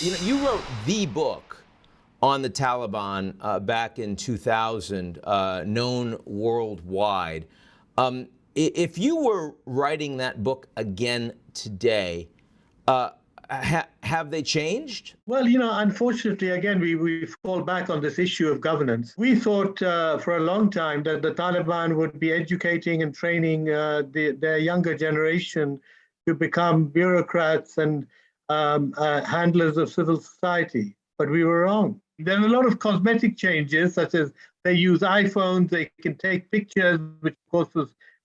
You wrote the book on the Taliban back in 2000, known worldwide. If you were writing that book again today, have they changed? Well, unfortunately, again, we fall back on this issue of governance. We thought for a long time that the Taliban would be educating and training their younger generation to become bureaucrats and handlers of civil society. But we were wrong. There are a lot of cosmetic changes, such as they use iPhones, they can take pictures, which of course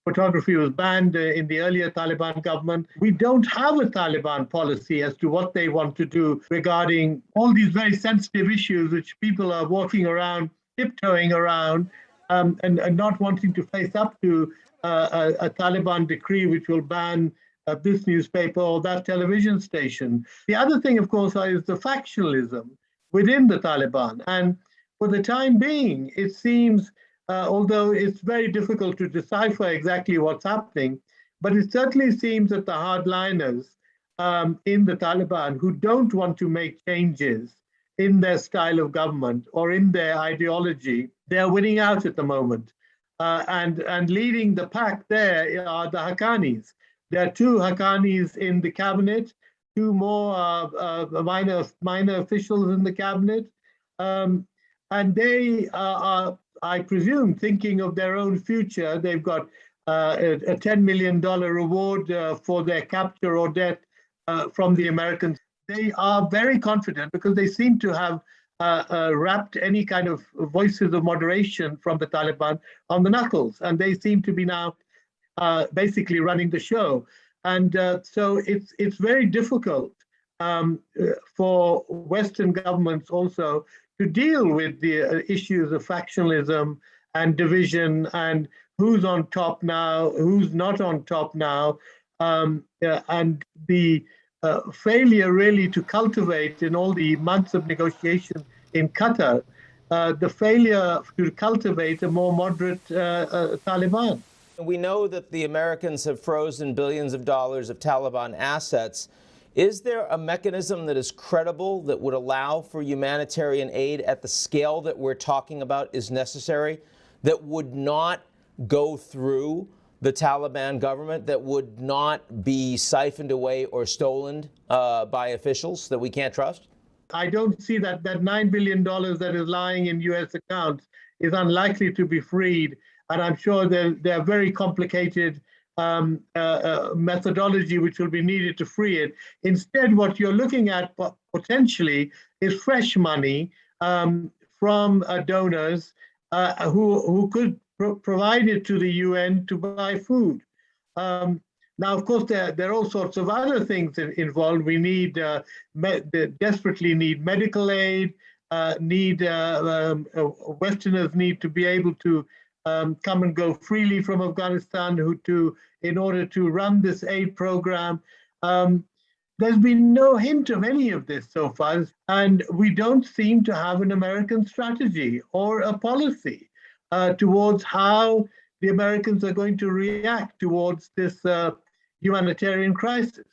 photography was banned in the earlier Taliban government. We don't have a Taliban policy as to what they want to do regarding all these very sensitive issues, which people are walking around, tiptoeing around, and not wanting to face up to a Taliban decree which will ban this newspaper or that television station. The other thing, of course, is the factionalism within the Taliban. And for the time being, it seems, although it's very difficult to decipher exactly what's happening, but it certainly seems that the hardliners in the Taliban who don't want to make changes in their style of government or in their ideology, they're winning out at the moment. And leading the pack there are the Haqqanis. There are two Haqqanis in the cabinet, two more minor officials in the cabinet. And they are, I presume, thinking of their own future. They've got a $10 million reward for their capture or death from the Americans. They are very confident because they seem to have wrapped any kind of voices of moderation from the Taliban on the knuckles. And they seem to be now basically running the show. And so it's very difficult for Western governments also to deal with the issues of factionalism and division and who's on top now, who's not on top now, and the failure really to cultivate in all the months of negotiation in Qatar, the failure to cultivate a more moderate Taliban. We know that the Americans have frozen billions of dollars of Taliban assets. Is there a mechanism that is credible that would allow for humanitarian aid at the scale that we're talking about is necessary, that would not go through the Taliban government, that would not be siphoned away or stolen by officials that we can't trust? I don't see that $9 billion that is lying in U.S. accounts is unlikely to be freed. And I'm sure there are very complicated methodology which will be needed to free it. Instead, what you're looking at potentially is fresh money from donors who could provide it to the UN to buy food. Now, of course, there are all sorts of other things involved. We desperately need medical aid. Westerners need to be able to come and go freely from Afghanistan in order to run this aid program. There's been no hint of any of this so far, and we don't seem to have an American strategy or a policy towards how the Americans are going to react towards this humanitarian crisis.